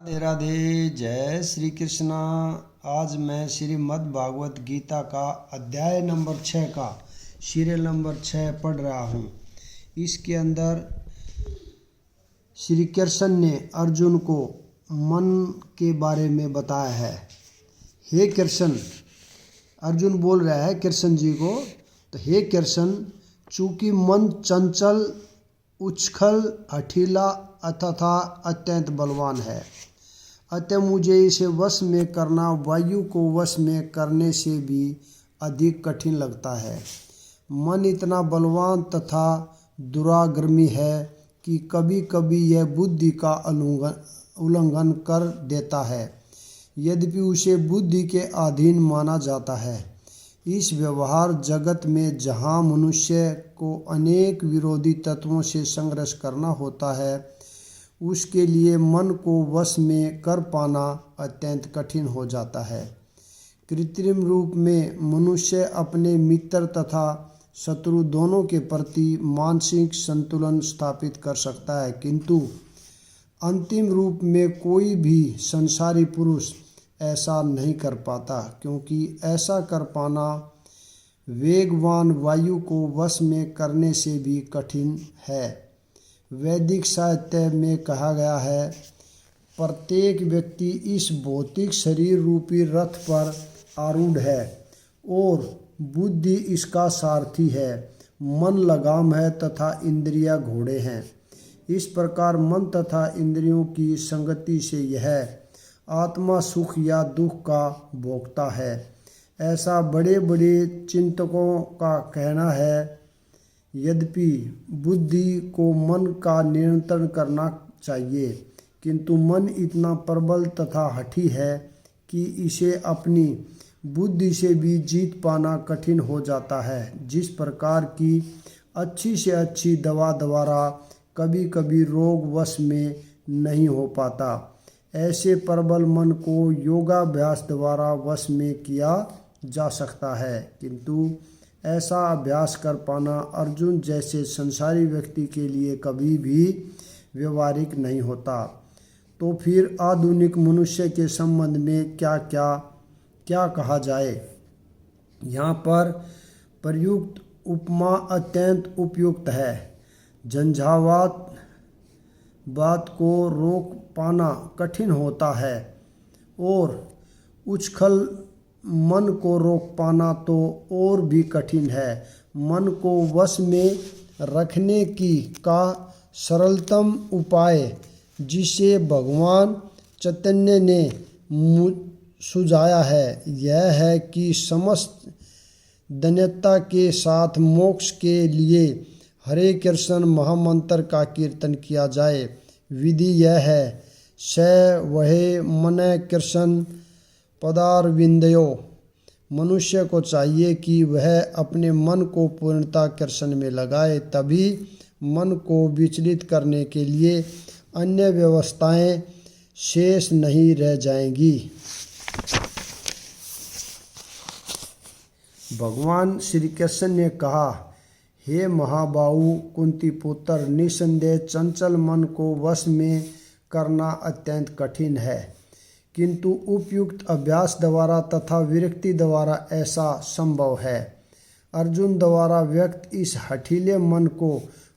राधे राधे। जय श्री कृष्णा। आज मैं श्रीमद् भागवत गीता का अध्याय नंबर 6 का सीरियल नंबर 6 पढ़ रहा हूँ। इसके अंदर श्री कृष्ण ने अर्जुन को मन के बारे में बताया है। हे कृष्ण, अर्जुन बोल रहा है कृष्ण जी को, तो हे कृष्ण, चूँकि मन चंचल, उछल, हठीला तथा अत्यंत बलवान है, अतः मुझे इसे वश में करना वायु को वश में करने से भी अधिक कठिन लगता है। मन इतना बलवान तथा दुराग्रमी है कि कभी कभी यह बुद्धि का उल्लंघन कर देता है, यद्यपि उसे बुद्धि के अधीन माना जाता है। इस व्यवहार जगत में जहाँ मनुष्य को अनेक विरोधी तत्वों से संघर्ष करना होता है, उसके लिए मन को वश में कर पाना अत्यंत कठिन हो जाता है। कृत्रिम रूप में मनुष्य अपने मित्र तथा शत्रु दोनों के प्रति मानसिक संतुलन स्थापित कर सकता है, किंतु अंतिम रूप में कोई भी संसारी पुरुष ऐसा नहीं कर पाता, क्योंकि ऐसा कर पाना वेगवान वायु को वश में करने से भी कठिन है। वैदिक साहित्य में कहा गया है, प्रत्येक व्यक्ति इस भौतिक शरीर रूपी रथ पर आरूढ़ है और बुद्धि इसका सारथी है। मन लगाम है तथा इंद्रियां घोड़े हैं। इस प्रकार मन तथा इंद्रियों की संगति से यह आत्मा सुख या दुख का भोगता है, ऐसा बड़े बड़े चिंतकों का कहना है। यद्यपि बुद्धि को मन का नियंत्रण करना चाहिए, किंतु मन इतना प्रबल तथा हठी है कि इसे अपनी बुद्धि से भी जीत पाना कठिन हो जाता है। जिस प्रकार की अच्छी से अच्छी दवा द्वारा कभी कभी रोग वश में नहीं हो पाता, ऐसे प्रबल मन को योगाभ्यास द्वारा वश में किया जा सकता है, किंतु ऐसा अभ्यास कर पाना अर्जुन जैसे संसारी व्यक्ति के लिए कभी भी व्यवहारिक नहीं होता। तो फिर आधुनिक मनुष्य के संबंध में क्या कहा जाए। यहाँ पर प्रयुक्त उपमा अत्यंत उपयुक्त है। झंझावात बात को रोक पाना कठिन होता है और उछल मन को रोक पाना तो और भी कठिन है। मन को वश में रखने का सरलतम उपाय जिसे भगवान चैतन्य ने सुझाया है, यह है कि समस्त दन्यता के साथ मोक्ष के लिए हरे कृष्ण महामंत्र का कीर्तन किया जाए। विधि यह है, स वहे मन कृष्ण पदारविंदयो। मनुष्य को चाहिए कि वह अपने मन को पूर्णता कृष्ण में लगाए, तभी मन को विचलित करने के लिए अन्य व्यवस्थाएं शेष नहीं रह जाएंगी। भगवान श्री कृष्ण ने कहा, हे महाबाहु कुंती पुत्र, निसंदेह चंचल मन को वश में करना अत्यंत कठिन है, किंतु उपयुक्त अभ्यास द्वारा तथा विरक्ति द्वारा ऐसा संभव है। अर्जुन द्वारा व्यक्त इस हठीले मन को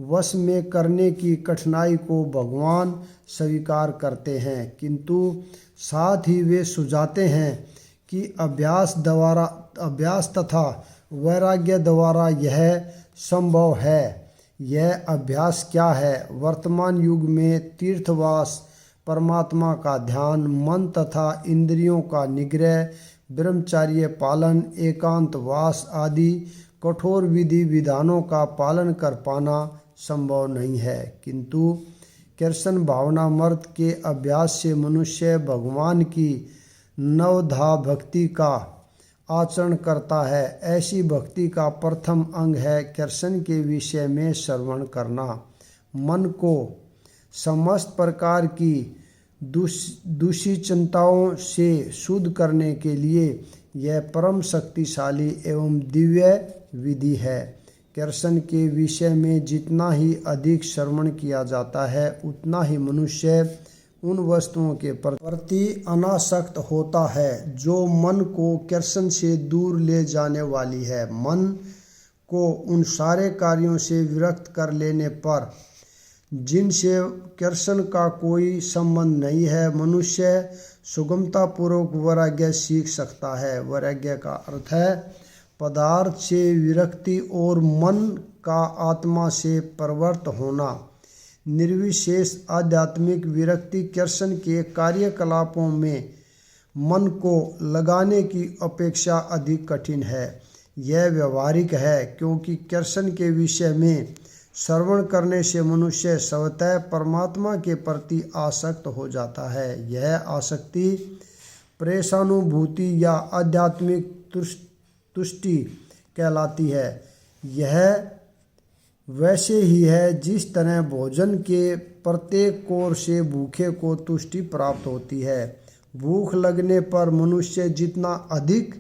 वश में करने की कठिनाई को भगवान स्वीकार करते हैं, किंतु साथ ही वे सुझाते हैं कि अभ्यास तथा वैराग्य द्वारा यह संभव है। यह अभ्यास क्या है? वर्तमान युग में तीर्थवास, परमात्मा का ध्यान, मन तथा इंद्रियों का निग्रह, ब्रह्मचर्य पालन, एकांतवास आदि कठोर विधि विधानों का पालन कर पाना संभव नहीं है, किंतु कृष्ण भावनामृत के अभ्यास से मनुष्य भगवान की नवधा भक्ति का आचरण करता है। ऐसी भक्ति का प्रथम अंग है कृष्ण के विषय में श्रवण करना। मन को समस्त प्रकार की दूषित चिंताओं से शुद्ध करने के लिए यह परम शक्तिशाली एवं दिव्य विधि है। कृष्ण के विषय में जितना ही अधिक श्रवण किया जाता है, उतना ही मनुष्य उन वस्तुओं के प्रति अनासक्त होता है जो मन को कृष्ण से दूर ले जाने वाली है। मन को उन सारे कार्यों से विरक्त कर लेने पर जिनसे कृष्ण का कोई संबंध नहीं है, मनुष्य सुगमतापूर्वक वैराग्य सीख सकता है। वैराग्य का अर्थ है पदार्थ से विरक्ति और मन का आत्मा से प्रवृत्त होना। निर्विशेष आध्यात्मिक विरक्ति कृष्ण के कार्यकलापों में मन को लगाने की अपेक्षा अधिक कठिन है। यह व्यवहारिक है क्योंकि कृष्ण के विषय में श्रवण करने से मनुष्य स्वतः परमात्मा के प्रति आसक्त हो जाता है। यह आसक्ति प्रेषानुभूति या आध्यात्मिक तुष्टि कहलाती है। यह वैसे ही है जिस तरह भोजन के प्रत्येक कोर से भूखे को तुष्टि प्राप्त होती है। भूख लगने पर मनुष्य जितना अधिक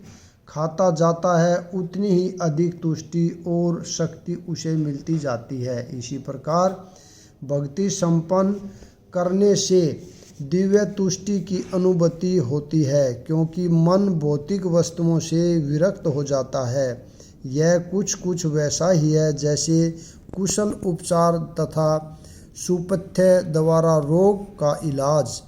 खाता जाता है उतनी ही अधिक तुष्टि और शक्ति उसे मिलती जाती है। इसी प्रकार भक्ति संपन्न करने से दिव्य तुष्टि की अनुभूति होती है क्योंकि मन भौतिक वस्तुओं से विरक्त हो जाता है। यह कुछ वैसा ही है जैसे कुशल उपचार तथा सुपथ्य द्वारा रोग का इलाज।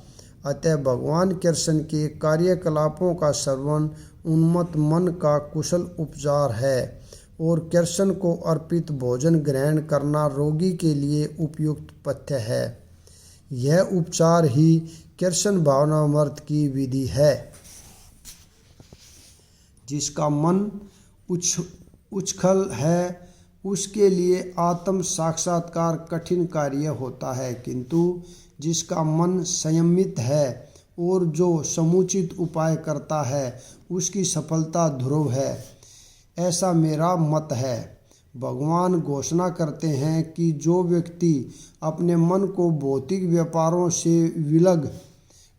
अतः भगवान कृष्ण के कार्यकलापों का श्रवण उन्मत्त मन का कुशल उपचार है और कृष्ण को अर्पित भोजन ग्रहण करना रोगी के लिए उपयुक्त पथ्य है। यह उपचार ही कृष्ण भावनामृत की विधि है। जिसका मन उछल है उसके लिए आत्म साक्षात्कार कठिन कार्य होता है, किंतु जिसका मन संयमित है और जो समुचित उपाय करता है उसकी सफलता ध्रुव है। ऐसा मेरा मत है। भगवान घोषणा करते हैं कि जो व्यक्ति अपने मन को भौतिक व्यापारों से विलग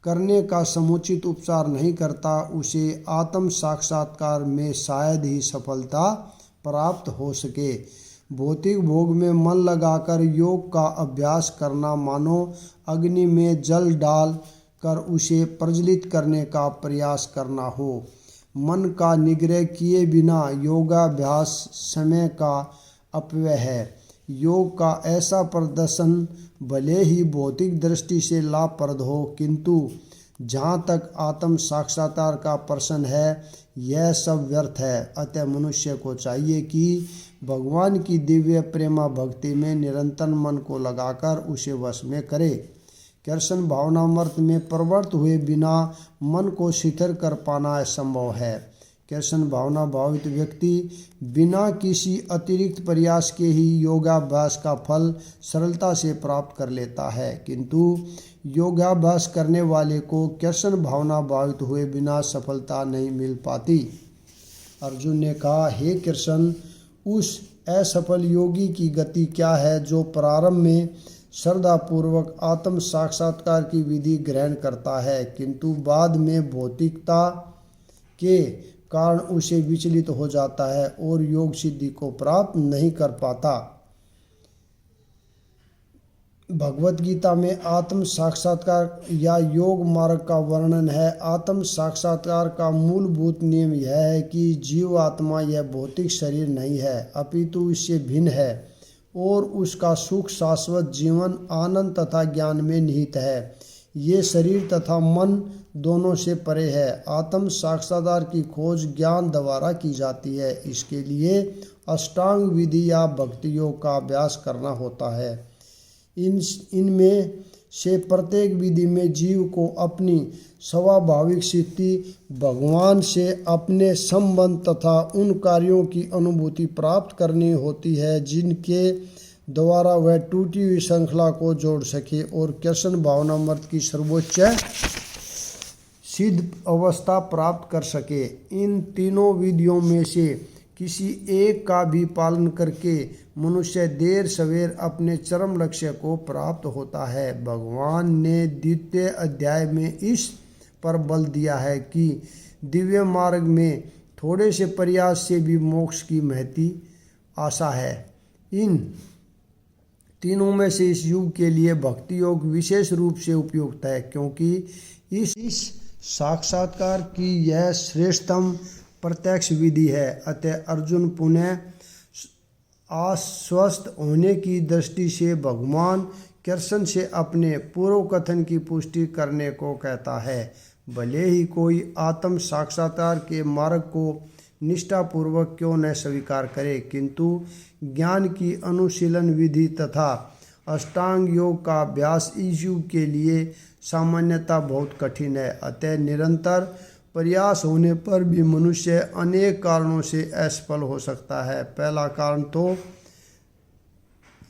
करने का समुचित उपचार नहीं करता उसे आत्म साक्षात्कार में शायद ही सफलता प्राप्त हो सके। भौतिक भोग में मन लगाकर योग का अभ्यास करना मानो अग्नि में जल डाल कर उसे प्रज्वलित करने का प्रयास करना हो। मन का निग्रह किए बिना योगाभ्यास समय का अपव्यय है। योग का ऐसा प्रदर्शन भले ही भौतिक दृष्टि से लाभप्रद हो, किंतु जहाँ तक आत्म साक्षात्कार का प्रश्न है यह सब व्यर्थ है। अतः मनुष्य को चाहिए कि भगवान की दिव्य प्रेमा भक्ति में निरंतर मन को लगाकर उसे वश में करे। कृष्ण भावनामृत में प्रवृत्त हुए बिना मन को शिथिल कर पाना असंभव है। कृष्ण भावना भावित व्यक्ति बिना किसी अतिरिक्त प्रयास के ही योगाभ्यास का फल सरलता से प्राप्त कर लेता है, किंतु योगाभ्यास करने वाले को कृष्ण भावना भावित हुए बिना सफलता नहीं मिल पाती। अर्जुन ने कहा, हे कृष्ण, उस असफल योगी की गति क्या है जो प्रारंभ में श्रद्धापूर्वक आत्म साक्षात्कार की विधि ग्रहण करता है, किंतु बाद में भौतिकता के कारण उसे विचलित हो जाता है और योग सिद्धि को प्राप्त नहीं कर पाता। भगवत गीता में आत्म साक्षात्कार या योग मार्ग का वर्णन है। आत्म साक्षात्कार का मूलभूत नियम यह है कि जीव आत्मा यह भौतिक शरीर नहीं है, अपितु इससे भिन्न है और उसका सुख शाश्वत जीवन आनंद तथा ज्ञान में निहित है। ये शरीर तथा मन दोनों से परे है। आत्म साक्षात्कार की खोज ज्ञान द्वारा की जाती है। इसके लिए अष्टांग विधि या भक्ति योग का अभ्यास करना होता है। इनमें से प्रत्येक विधि में जीव को अपनी स्वाभाविक स्थिति, भगवान से अपने संबंध तथा उन कार्यों की अनुभूति प्राप्त करनी होती है जिनके द्वारा वह टूटी हुई श्रृंखला को जोड़ सके और कृष्ण भावनामृत की सर्वोच्च सिद्ध अवस्था प्राप्त कर सके। इन तीनों विधियों में से किसी एक का भी पालन करके मनुष्य देर सवेर अपने चरम लक्ष्य को प्राप्त होता है। भगवान ने द्वितीय अध्याय में इस पर बल दिया है कि दिव्य मार्ग में थोड़े से प्रयास से भी मोक्ष की महती आशा है। इन तीनों में से इस युग के लिए भक्ति योग विशेष रूप से उपयुक्त है, क्योंकि इस साक्षात्कार की यह श्रेष्ठतम प्रत्यक्ष विधि है। अतः अर्जुन पुनः आश्वस्त होने की दृष्टि से भगवान कृष्ण से अपने पूर्व कथन की पुष्टि करने को कहता है। भले ही कोई आत्म साक्षात्कार के मार्ग को निष्ठापूर्वक क्यों न स्वीकार करे, किंतु ज्ञान की अनुशीलन विधि तथा अष्टांग योग का अभ्यास इस युग के लिए सामान्यतः बहुत कठिन है। अतः निरंतर प्रयास होने पर भी मनुष्य अनेक कारणों से असफल हो सकता है। पहला कारण तो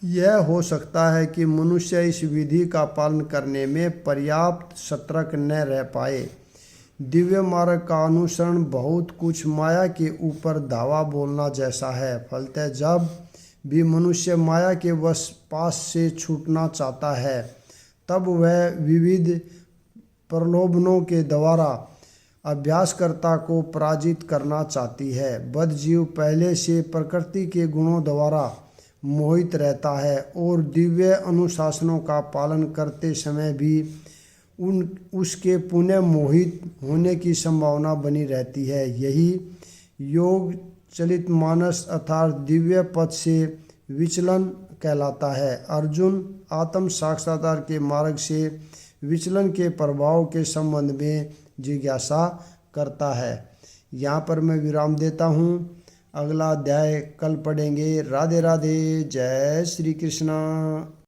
यह हो सकता है कि मनुष्य इस विधि का पालन करने में पर्याप्त सतर्क न रह पाए। दिव्य मार्ग का अनुसरण बहुत कुछ माया के ऊपर धावा बोलना जैसा है। फलतः जब भी मनुष्य माया के पास से छूटना चाहता है, तब वह विविध प्रलोभनों के द्वारा अभ्यासकर्ता को पराजित करना चाहती है। बद्धजीव पहले से प्रकृति के गुणों द्वारा मोहित रहता है और दिव्य अनुशासनों का पालन करते समय भी उसके पुनः मोहित होने की संभावना बनी रहती है। यही योग चलित मानस अर्थात दिव्य पथ से विचलन कहलाता है। अर्जुन आत्म साक्षात्कार के मार्ग से विचलन के प्रभाव के संबंध में जिज्ञासा करता है। यहाँ पर मैं विराम देता हूँ। अगला अध्याय कल पढ़ेंगे। राधे राधे। जय श्री कृष्णा।